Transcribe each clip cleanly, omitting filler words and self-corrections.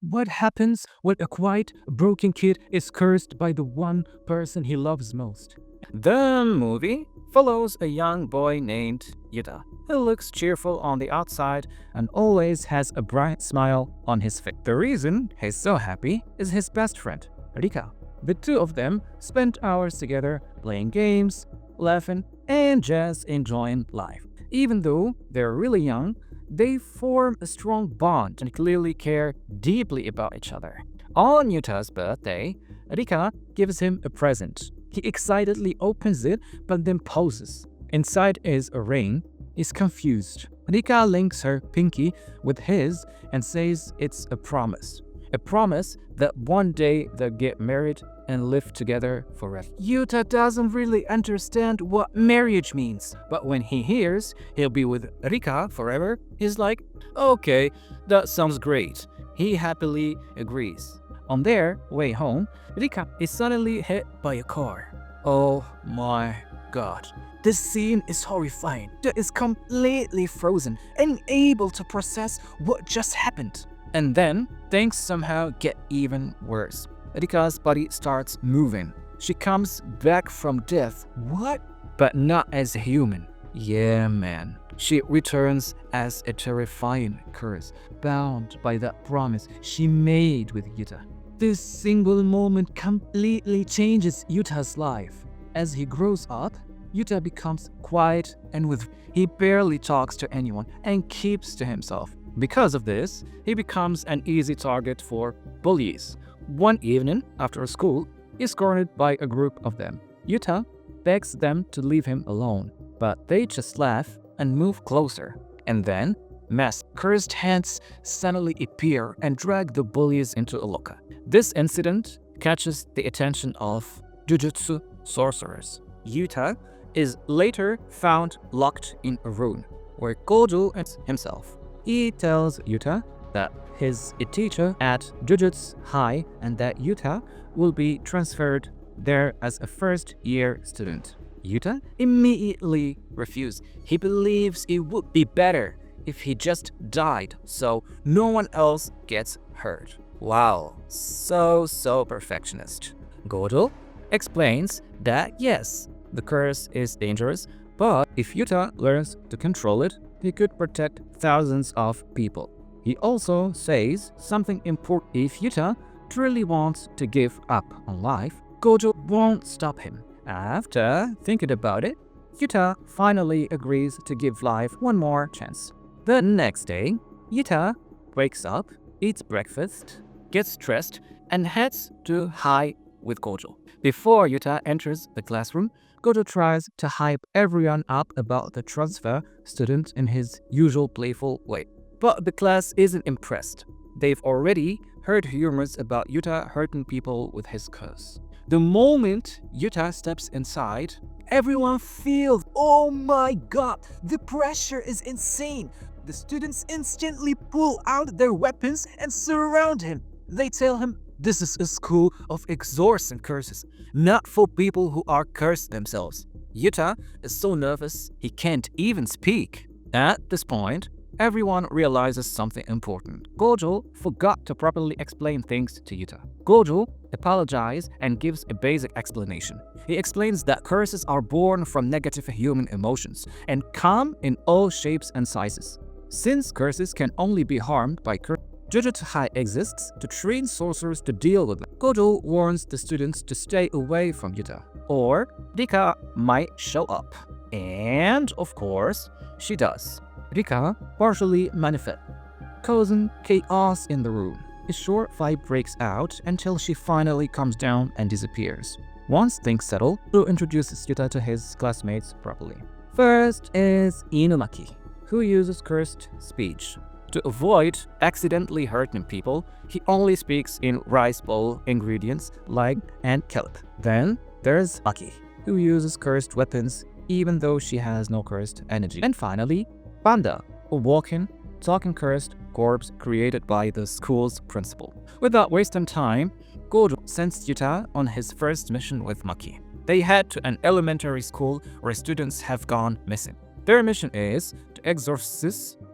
What happens when a quiet, broken kid is cursed by the one person he loves most? The movie follows a young boy named Yuta, who looks cheerful on the outside and always has a bright smile on his face. The reason he's so happy is his best friend, Rika. The two of them spend hours together playing games, laughing, and just enjoying life. Even though they're really young, they form a strong bond and clearly care deeply about each other. On Yuta's birthday, Rika gives him a present. He excitedly opens it but then pauses. Inside is a ring. He's confused. Rika links her pinky with his and says it's a promise. A promise that one day they'll get married and live together forever. Yuta doesn't really understand what marriage means, but when he hears he'll be with Rika forever, he's like, okay, that sounds great. He happily agrees. On their way home, Rika is suddenly hit by a car. Oh my god. This scene is horrifying. Yuta is completely frozen, unable to process what just happened. And then, things somehow get even worse. Rika's body starts moving. She comes back from death. What? But not as a human. Yeah, man. She returns as a terrifying curse, bound by that promise she made with Yuta. This single moment completely changes Yuta's life. As he grows up, Yuta becomes quiet and he barely talks to anyone and keeps to himself. Because of this, he becomes an easy target for bullies. One evening, after school, he's cornered by a group of them. Yuta begs them to leave him alone, but they just laugh and move closer. And then, cursed hands suddenly appear and drag the bullies into a locker. This incident catches the attention of Jujutsu sorcerers. Yuta is later found locked in a room where Gojo is himself. He tells Yuta that he's a teacher at Jujutsu High and that Yuta will be transferred there as a first-year student. Yuta immediately refused. He believes it would be better if he just died so no one else gets hurt. Wow, so perfectionist. Gojo explains that yes, the curse is dangerous, but if Yuta learns to control it, he could protect thousands of people. He also says something important. If Yuta truly wants to give up on life, Gojo won't stop him. After thinking about it, Yuta finally agrees to give life one more chance. The next day, Yuta wakes up, eats breakfast, gets dressed, and heads to High with Gojo. Before Yuta enters the classroom, Gojo tries to hype everyone up about the transfer student in his usual playful way. But the class isn't impressed. They've already heard rumors about Yuta hurting people with his curse. The moment Yuta steps inside, everyone feels, oh my god, the pressure is insane. The students instantly pull out their weapons and surround him. They tell him, this is a school of exorcism curses, not for people who are cursed themselves. Yuta is so nervous he can't even speak. At this point, everyone realizes something important. Gojo forgot to properly explain things to Yuta. Gojo apologizes and gives a basic explanation. He explains that curses are born from negative human emotions and come in all shapes and sizes. Since curses can only be harmed by curse, Jujutsu High exists to train sorcerers to deal with them. Gojo warns the students to stay away from Yuta, or Rika might show up. And of course, she does. Rika partially manifests, causing chaos in the room. A short fight breaks out until she finally comes down and disappears. Once things settle, Gojo introduces Yuta to his classmates properly. First is Inumaki, who uses cursed speech. To avoid accidentally hurting people, he only speaks in rice bowl ingredients like and kelp. Then there's Aki, who uses cursed weapons even though she has no cursed energy. And finally, Panda, a walking, talking cursed corpse created by the school's principal. Without wasting time, Gojo sends Yuta on his first mission with Maki. They head to an elementary school where students have gone missing. Their mission is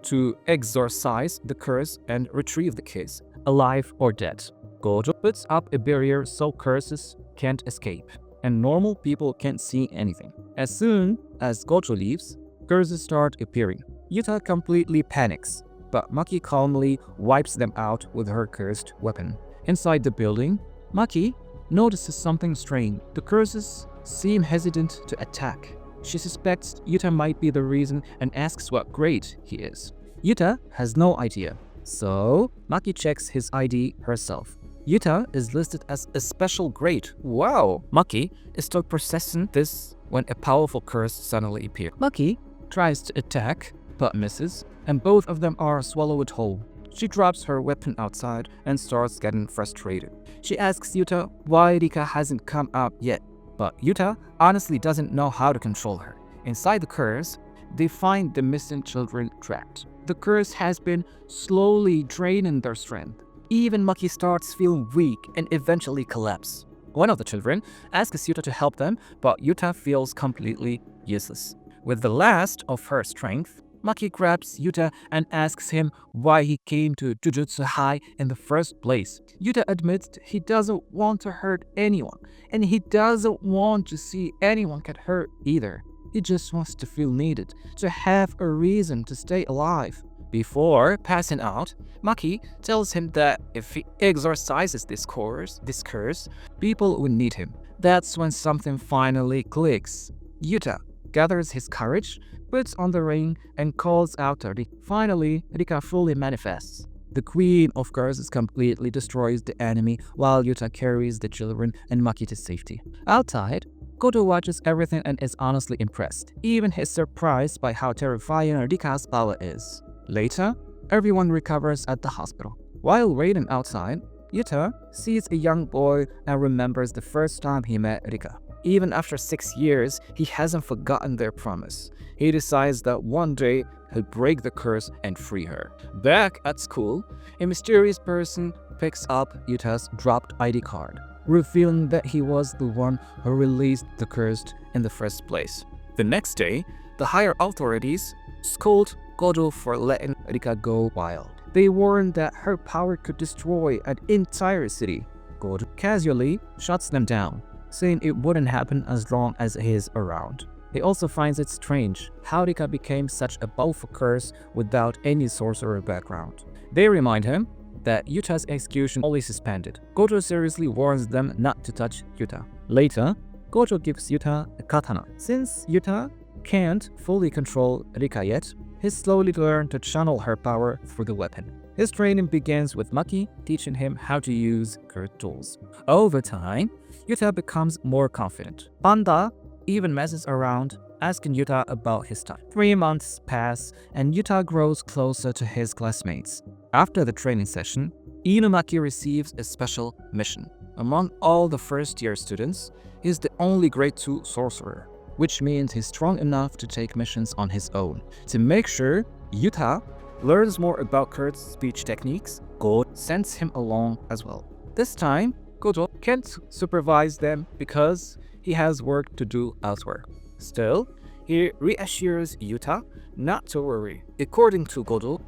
to exorcise the curse and retrieve the kids. alive or dead. Gojo puts up a barrier so curses can't escape, and normal people can't see anything. As soon as Gojo leaves, curses start appearing. Yuta completely panics, but Maki calmly wipes them out with her cursed weapon. Inside the building, Maki notices something strange. The curses seem hesitant to attack. She suspects Yuta might be the reason and asks what grade he is. Yuta has no idea, so Maki checks his ID herself. Yuta is listed as a special grade. Wow! Maki is still processing this when a powerful curse suddenly appears. Maki tries to attack, but misses, and both of them are swallowed whole. She drops her weapon outside and starts getting frustrated. She asks Yuta why Rika hasn't come out yet, but Yuta honestly doesn't know how to control her. Inside the curse, they find the missing children trapped. The curse has been slowly draining their strength. Even Maki starts feeling weak and eventually collapse. One of the children asks Yuta to help them, but Yuta feels completely useless. With the last of her strength, Maki grabs Yuta and asks him why he came to Jujutsu High in the first place. Yuta admits he doesn't want to hurt anyone, and he doesn't want to see anyone get hurt either. He just wants to feel needed, to have a reason to stay alive. Before passing out, Maki tells him that if he exorcises this curse, people will need him. That's when something finally clicks. Yuta gathers his courage, puts on the ring, and calls out to Rika. Finally, Rika fully manifests. The Queen of Curses completely destroys the enemy while Yuta carries the children and Maki to safety. Outside, Goto watches everything and is honestly impressed. Even he's surprised by how terrifying Rika's power is. Later, everyone recovers at the hospital. While waiting outside, Yuta sees a young boy and remembers the first time he met Rika. Even after 6 years, he hasn't forgotten their promise. He decides that one day he'll break the curse and free her. Back at school, a mysterious person picks up Yuta's dropped ID card, revealing that he was the one who released the curse in the first place. The next day, the higher authorities scold Gojo for letting Rika go wild. They warn that her power could destroy an entire city. Gojo casually shuts them down, saying it wouldn't happen as long as he is around. He also finds it strange how Rika became such a powerful curse without any sorcerer background. They remind him that Yuta's execution only suspended. Gojo seriously warns them not to touch Yuta. Later, Gojo gives Yuta a katana. Since Yuta can't fully control Rika yet, he slowly learned to channel her power through the weapon. His training begins with Maki teaching him how to use curse tools. Over time, Yuta becomes more confident. Panda even messes around, asking Yuta about his time. 3 months pass, and Yuta grows closer to his classmates. After the training session, Inumaki receives a special mission. Among all the first-year students, he's the only grade 2 sorcerer, which means he's strong enough to take missions on his own. To make sure Yuta learns more about Kurt's speech techniques, Gojo sends him along as well. This time, Gojo can't supervise them because he has work to do elsewhere. Still, he reassures Yuta not to worry. According to Gojo,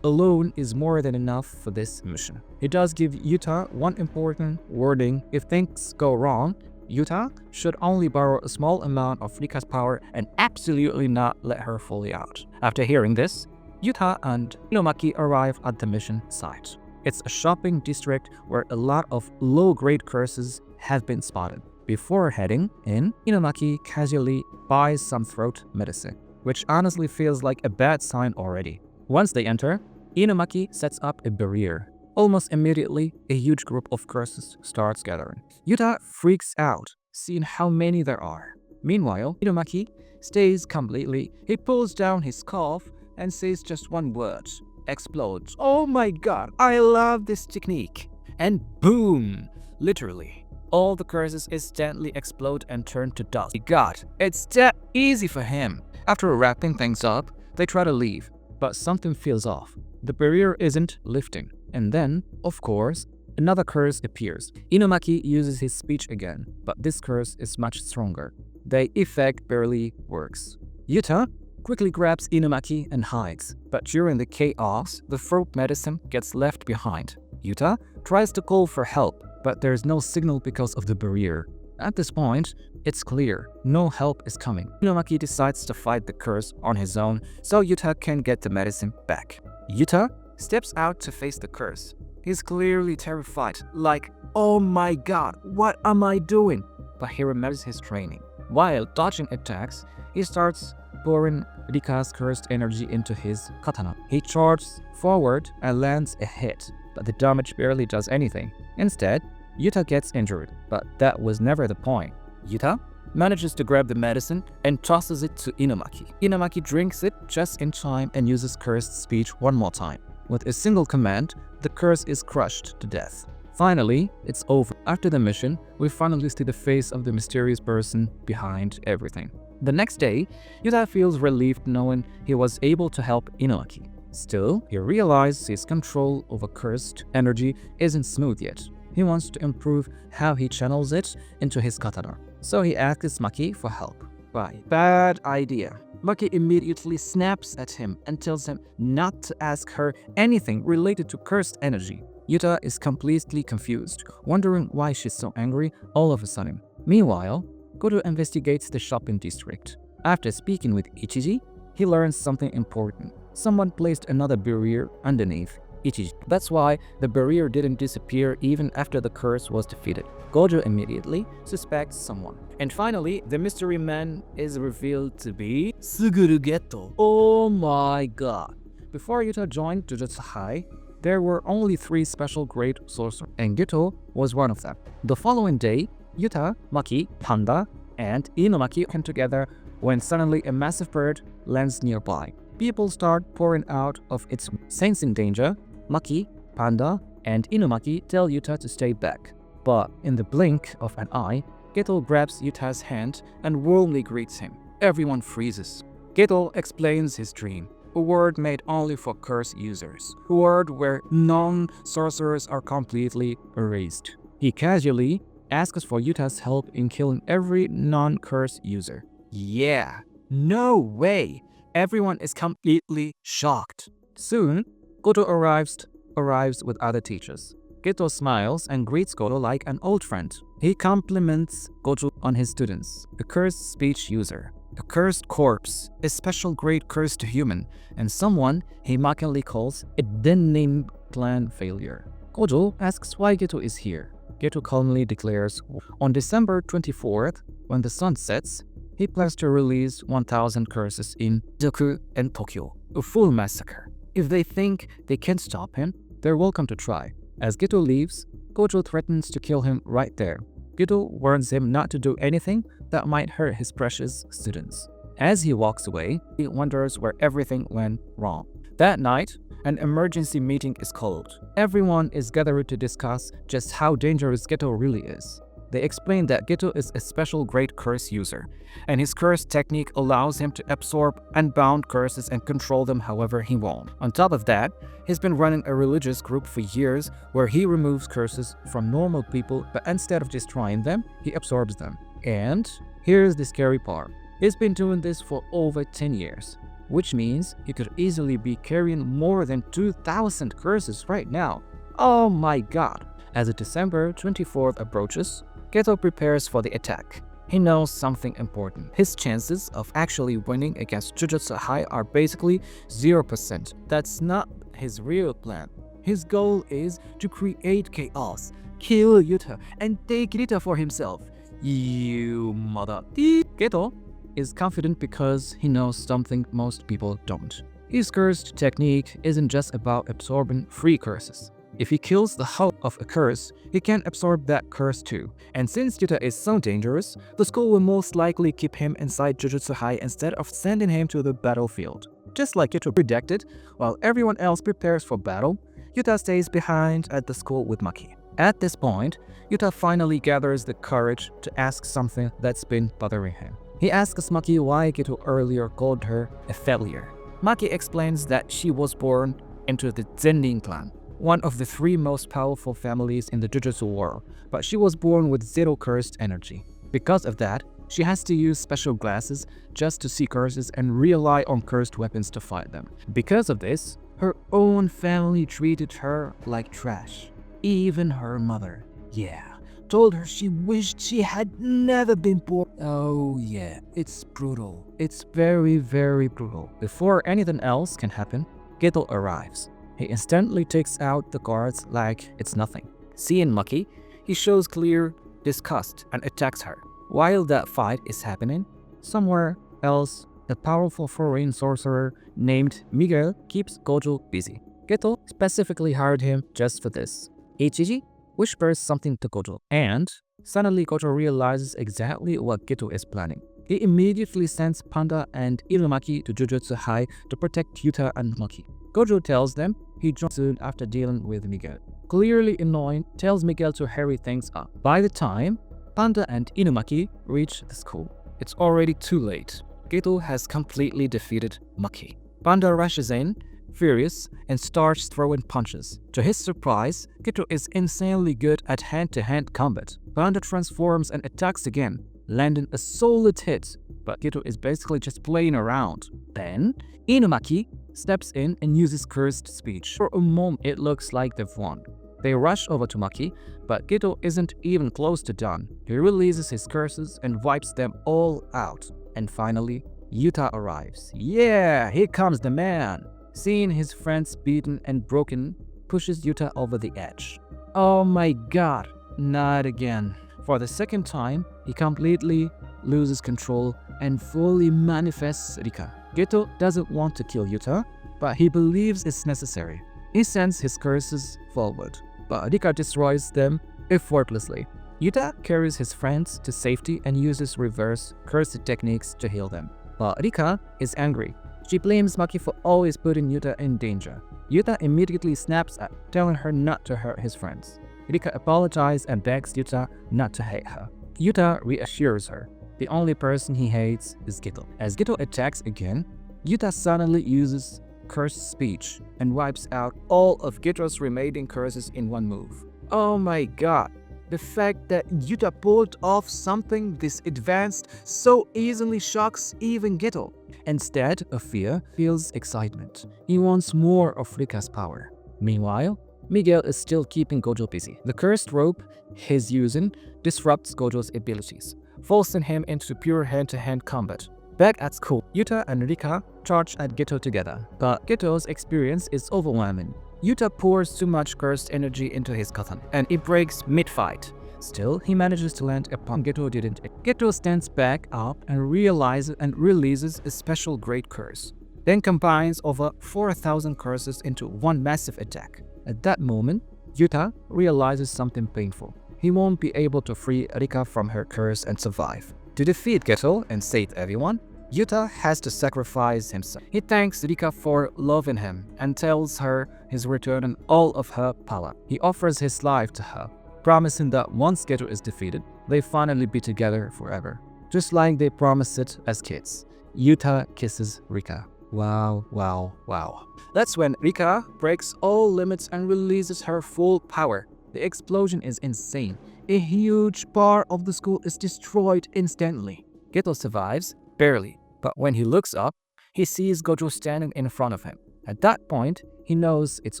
alone is more than enough for this mission. He does give Yuta one important warning: if things go wrong, Yuta should only borrow a small amount of Rika's power and absolutely not let her fully out. After hearing this, Yuta and Inumaki arrive at the mission site. It's a shopping district where a lot of low-grade curses have been spotted. Before heading in, Inumaki casually buys some throat medicine, which honestly feels like a bad sign already. Once they enter, Inumaki sets up a barrier. Almost immediately, a huge group of curses starts gathering. Yuta freaks out, seeing how many there are. Meanwhile, Inumaki stays completely. He pulls down his scarf and says just one word: explodes. Oh my god, I love this technique. And boom! Literally, all the curses instantly explode and turn to dust. God, it's that easy for him. After wrapping things up, they try to leave, but something feels off. The barrier isn't lifting. And then, of course, another curse appears. Inumaki uses his speech again, but this curse is much stronger. The effect barely works. Yuta quickly grabs Inumaki and hides. But during the chaos, the throat medicine gets left behind. Yuta tries to call for help, but there's no signal because of the barrier. At this point, it's clear no help is coming. Inumaki decides to fight the curse on his own so Yuta can get the medicine back. Yuta steps out to face the curse. He's clearly terrified, like, oh my god, what am I doing? But he remembers his training. While dodging attacks, he starts pouring Rika's cursed energy into his katana. He charges forward and lands a hit, but the damage barely does anything. Instead, Yuta gets injured, but that was never the point. Yuta manages to grab the medicine and tosses it to Inumaki. Inumaki drinks it just in time and uses cursed speech one more time. With a single command, the curse is crushed to death. Finally, it's over. After the mission, we finally see the face of the mysterious person behind everything. The next day, Yuta feels relieved knowing he was able to help Inumaki. Still, he realizes his control over cursed energy isn't smooth yet. He wants to improve how he channels it into his katana. So he asks Maki for help. Bad idea. Maki immediately snaps at him and tells him not to ask her anything related to cursed energy. Yuta is completely confused, wondering why she's so angry all of a sudden. Meanwhile, Goto investigates the shopping district. After speaking with Ichiji, he learns something important. Someone placed another barrier underneath Ichiji. That's why the barrier didn't disappear even after the curse was defeated. Gojo immediately suspects someone. And finally, the mystery man is revealed to be Suguru Geto. Oh my god. Before Yuta joined Jujutsu High, there were only 3 special grade sorcerers, and Geto was one of them. The following day, Yuta, Maki, Panda, and Inumaki came together when suddenly a massive bird lands nearby. People start pouring out of its sensing danger. Maki, Panda, and Inumaki tell Yuta to stay back. But in the blink of an eye, Geto grabs Yuta's hand and warmly greets him. Everyone freezes. Geto explains his dream, a world made only for curse users, a world where non-sorcerers are completely erased. He casually asks for Yuta's help in killing every non-curse user. Yeah, no way! Everyone is completely shocked. Soon, Goto arrives with other teachers. Geto smiles and greets Goto like an old friend. He compliments Goto on his students, a cursed speech user, a cursed corpse, a special grade cursed human, and someone he mockingly calls a Dennin clan failure. Gojo asks why Geto is here. Geto calmly declares, on December 24th, when the sun sets, he plans to release 1,000 curses in Doku and Tokyo, a full massacre. If they think they can't stop him, they're welcome to try. As Geto leaves, Gojo threatens to kill him right there. Geto warns him not to do anything that might hurt his precious students. As he walks away, he wonders where everything went wrong. That night, an emergency meeting is called. Everyone is gathered to discuss just how dangerous Geto really is. They explain that Geto is a special grade curse user, and his curse technique allows him to absorb unbound curses and control them however he wants. On top of that, he's been running a religious group for years where he removes curses from normal people, but instead of destroying them, he absorbs them. And here's the scary part. He's been doing this for over 10 years, which means he could easily be carrying more than 2,000 curses right now. Oh my god. As the December 24th approaches, Geto prepares for the attack. He knows something important. His chances of actually winning against Jujutsu High are basically 0%. That's not his real plan. His goal is to create chaos, kill Yuta, and take Yuta for himself. You mother. Geto is confident because he knows something most people don't. His cursed technique isn't just about absorbing free curses. If he kills the host of a curse, he can absorb that curse too. And since Yuta is so dangerous, the school will most likely keep him inside Jujutsu High instead of sending him to the battlefield. Just like Yuta predicted, while everyone else prepares for battle, Yuta stays behind at the school with Maki. At this point, Yuta finally gathers the courage to ask something that's been bothering him. He asks Maki why Geto earlier called her a failure. Maki explains that she was born into the Zennin clan, one of the 3 most powerful families in the Jujutsu world, but she was born with 0 cursed energy. Because of that, She has to use special glasses just to see curses and rely on cursed weapons to fight them. Because of this, her own family treated her like trash. Even her mother. Yeah, told her she wished she had never been born. Oh yeah, it's brutal. It's very, very brutal. Before anything else can happen, Geto arrives. He instantly takes out the guards like it's nothing. Seeing Maki, he shows clear disgust and attacks her. While that fight is happening, somewhere else, a powerful foreign sorcerer named Miguel keeps Gojo busy. Geto specifically hired him just for this. Ichiji whispers something to Gojo, and suddenly Gojo realizes exactly what Geto is planning. He immediately sends Panda and Irumaki to Jujutsu High to protect Yuta and Maki. Gojo tells them he joins soon after dealing with Miguel. Clearly annoyed, tells Miguel to hurry things up. By the time Panda and Inumaki reach the school, it's already too late. Geto has completely defeated Maki. Panda rushes in, furious, and starts throwing punches. To his surprise, Geto is insanely good at hand-to-hand combat. Panda transforms and attacks again, landing a solid hit, but Geto is basically just playing around. Then, Inumaki steps in and uses cursed speech. For a moment, it looks like they've won. They rush over to Maki, but Geto isn't even close to done. He releases his curses and wipes them all out. And finally, Yuta arrives. Yeah, here comes the man. Seeing his friends beaten and broken, pushes Yuta over the edge. Oh my god, not again. For the second time, he completely loses control and fully manifests Rika. Geto doesn't want to kill Yuta, but he believes it's necessary. He sends his curses forward, but Rika destroys them effortlessly. Yuta carries his friends to safety and uses reverse cursed techniques to heal them. But Rika is angry. She blames Maki for always putting Yuta in danger. Yuta immediately snaps at, telling her not to hurt his friends. Rika apologizes and begs Yuta not to hate her. Yuta reassures her. The only person he hates is Geto. As Geto attacks again, Yuta suddenly uses cursed speech and wipes out all of Geto's remaining curses in one move. Oh my god. The fact that Yuta pulled off something this advanced so easily shocks even Geto. Instead of fear, feels excitement. He wants more of Rika's power. Meanwhile, Miguel is still keeping Gojo busy. The cursed rope he's using disrupts Gojo's abilities, forcing him into pure hand-to-hand combat. Back at school, Yuta and Rika charge at Geto together, but Geto's experience is overwhelming. Yuta pours too much cursed energy into his katana, and it breaks mid-fight. Still, he manages to land upon Geto didn't. Geto stands back up and realizes and releases a special great curse, then combines over 4,000 curses into one massive attack. At that moment, Yuta realizes something painful. He won't be able to free Rika from her curse and survive. To defeat Geto and save everyone, Yuta has to sacrifice himself. He thanks Rika for loving him and tells her he's returning all of her power. He offers his life to her, promising that once Geto is defeated, they finally be together forever. Just like they promised it as kids. Yuta kisses Rika. Wow, wow, wow. That's when Rika breaks all limits and releases her full power. The explosion is insane. A huge part of the school is destroyed instantly. Geto survives, barely, but when he looks up, he sees Gojo standing in front of him. At that point, he knows it's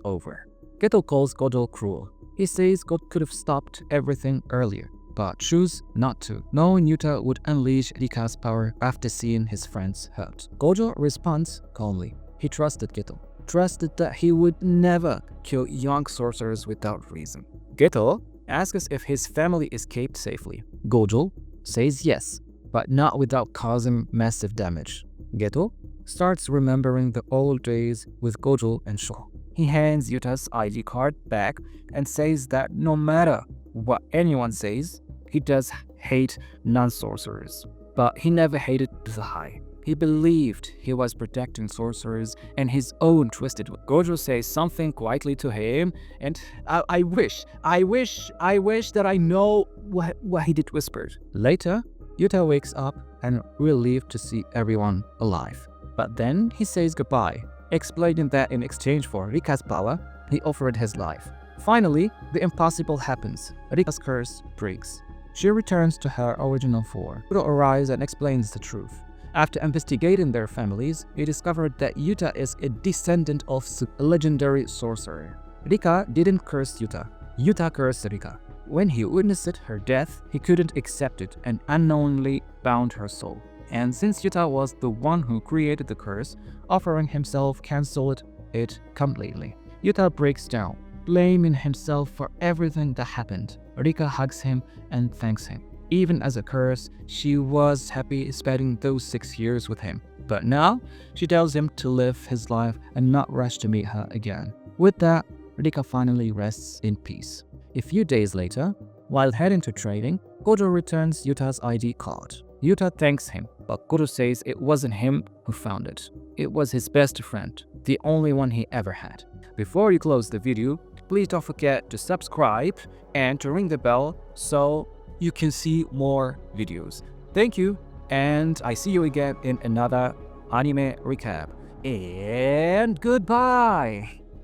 over. Geto calls Gojo cruel. He says God could have stopped everything earlier, but choose not to, knowing Yuta would unleash Rika's power after seeing his friends hurt. Gojo responds calmly. He trusted Geto, trusted that he would never kill young sorcerers without reason. Geto asks if his family escaped safely. Gojo says yes, but not without causing massive damage. Geto starts remembering the old days with Gojo and Sho. He hands Yuta's ID card back and says that no matter what anyone says, he does hate non-sorcerers. But he never hated the High. He believed he was protecting sorcerers and his own twisted way. Gojo says something quietly to him, and I wish that I know what he did whispered. Later, Yuta wakes up and relieved to see everyone alive. But then he says goodbye, explaining that in exchange for Rika's power, he offered his life. Finally, the impossible happens. Rika's curse breaks. She returns to her original form. Yuta arrives and explains the truth. After investigating their families, he discovered that Yuta is a descendant of a legendary sorcerer. Rika didn't curse Yuta. Yuta cursed Rika. When he witnessed her death, he couldn't accept it and unknowingly bound her soul. And since Yuta was the one who created the curse, offering himself canceled it completely. Yuta breaks down, blaming himself for everything that happened. Rika hugs him and thanks him. Even as a curse, she was happy spending those 6 years with him. But now, she tells him to live his life and not rush to meet her again. With that, Rika finally rests in peace. A few days later, while heading to training, Goto returns Yuta's ID card. Yuta thanks him, but Goto says it wasn't him who found it. It was his best friend, the only one he ever had. Before you close the video, please don't forget to subscribe and to ring the bell so you can see more videos. Thank you, and I see you again in another anime recap. And goodbye!